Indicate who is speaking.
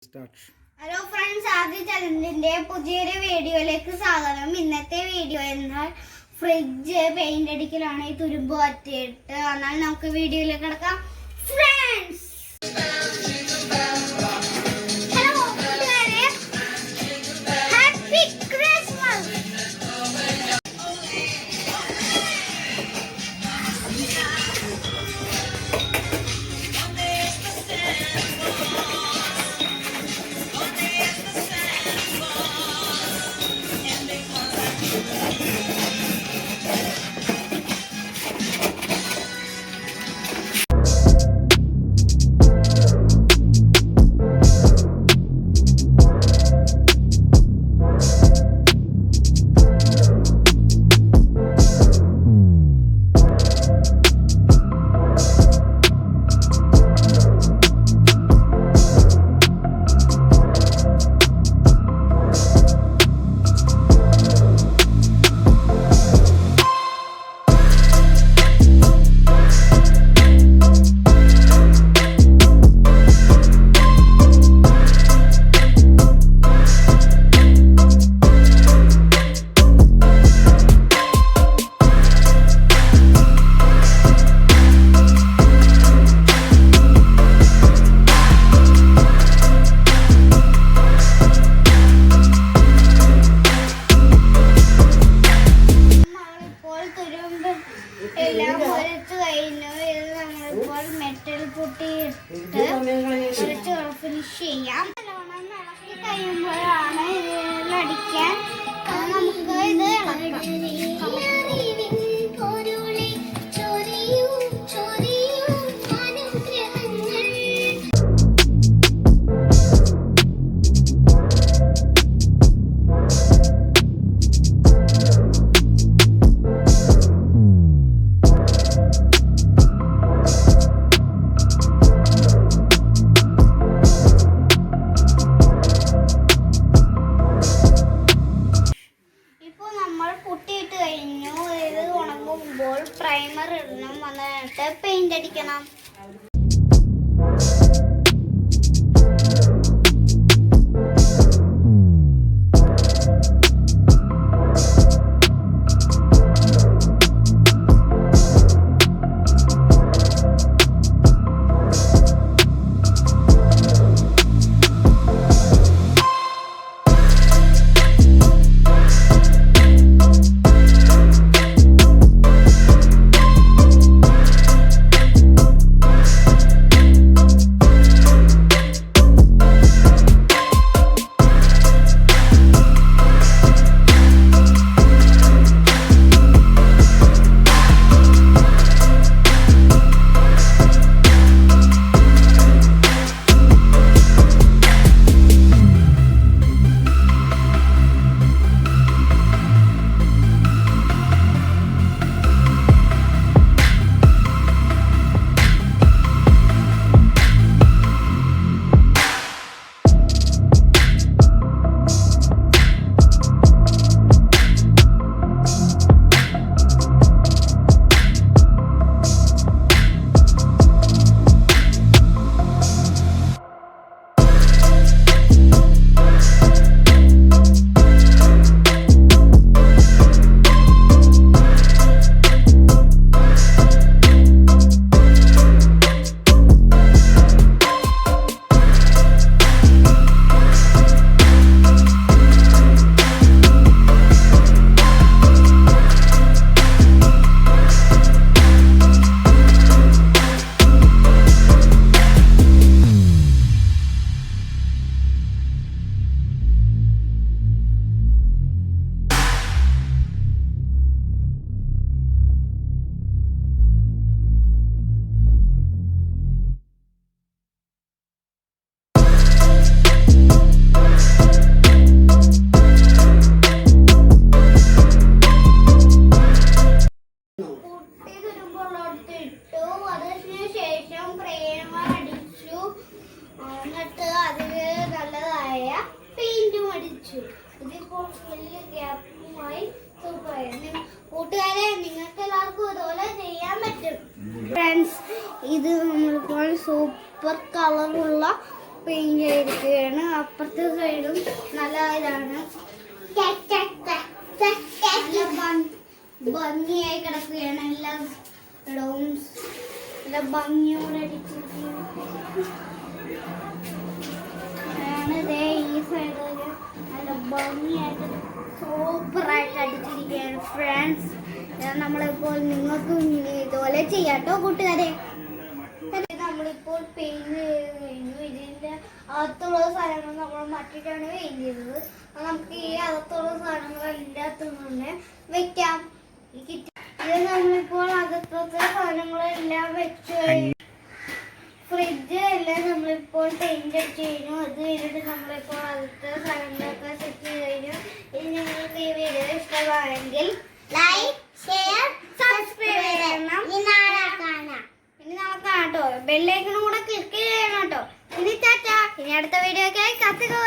Speaker 1: Hello friends, ആദ്യ ചലഞ്ചിന്റെ പുതിയൊരു വീഡിയോയിലേക്ക് സ്വാഗതം. ഇന്നത്തെ വീഡിയോ എന്നാൽ ഫ്രിഡ്ജ് പെയിന്റ് അടിക്കലാണ്. ഈ തുരുമ്പ് പറ്റിയിട്ട്. എന്നാൽ നമുക്ക് വീഡിയോയിലേക്ക് കിടക്കാം. ഫ്രണ്ട്സ്, എല്ലാം പൊരിച്ചു കഴിഞ്ഞു. ഇത് നമ്മളിപ്പോൾ മെറ്റൽ പൊട്ടിയിട്ട് കുറച്ച് ഫിനിഷ് ചെയ്യാം. നല്ലോണം ഇളക്കി കഴിയുമ്പോഴാണ് ഇത് അടിക്കാൻ നമുക്ക് ഇത് ഇളക്കാം. പൊട്ടിയിട്ട് കഴിഞ്ഞു. ഇത് ഉണങ്ങുമ്പോൾ പ്രൈമർ ഇടണം. വന്നിട്ട് പെയിന്റ് അടിക്കണം. എന്നിട്ട് അതില് നല്ലതായ പെയിന്റും അടിച്ചു. ഇതിപ്പോൾ വലിയ ഗ്യാപ്പുമായി സൂപ്പറായി. കൂട്ടുകാരെ, നിങ്ങൾക്ക് എല്ലാവർക്കും ഇതുപോലെ ചെയ്യാൻ പറ്റും. ഫ്രണ്ട്സ്, ഇത് നമ്മളിപ്പോൾ സൂപ്പർ കളറുള്ള പെയിന്റ് ചെയ്തിരിക്കുകയാണ്. അപ്പുറത്തെ സൈഡും നല്ല ഇതാണ്, ഭംഗിയായി കിടക്കുകയാണ്. എല്ലാ ഇടവും നല്ല ഭംഗിയോടെ അടിച്ചിരിക്കുകയാണ്. ഈ സൈഡില് നല്ല ഭംഗിയായിട്ട് സൂപ്പറായിട്ട് അടിച്ചിരിക്കുകയാണ് ഫ്രണ്ട്സ്. നമ്മളിപ്പോൾ നിങ്ങൾക്കും ഇതുപോലെ ചെയ്യാട്ടോ കൂട്ടുകാരെ. നമ്മളിപ്പോൾ പെയിന്റ് ചെയ്ത് കഴിഞ്ഞു. ഇതിന്റെ അകത്തുള്ള സാധനങ്ങൾ നമ്മൾ മറ്റിട്ടാണ് പെയിന്റ് ചെയ്തത്. നമുക്ക് ഈ അകത്തുള്ള സാധനങ്ങൾ അതിൻ്റെ അകത്ത് തന്നെ വെക്കാം. ഇത് നമ്മളിപ്പോൾ അകത്തത്തെ സാധനങ്ങളെല്ലാം വെച്ച് കഴിഞ്ഞു. ഫ്രിഡ്ജ് എല്ലാം നമ്മളിപ്പോൾ പെയിന്റ് അടിച്ച് കഴിഞ്ഞു. അത് കഴിഞ്ഞിട്ട് നമ്മളിപ്പോൾ അകത്തെ സാധനങ്ങളൊക്കെ സെറ്റ് ചെയ്ത് കഴിഞ്ഞു. ഇത് നിങ്ങൾക്ക് ഈ വീഡിയോ ഇഷ്ടമാണെങ്കിൽ ലൈക്ക്, ഷെയർ, സബ്സ്ക്രൈബ് ചെയ്യണം. ഇനി നാളെ കാണാം കേട്ടോ. ബെല്ലൈക്കണും കൂടെ ക്ലിക്ക് ചെയ്യണം കേട്ടോ. ഇനി ടാറ്റ. ഇനി അടുത്ത വീഡിയോക്കായി കാത്തിരിക്കുക.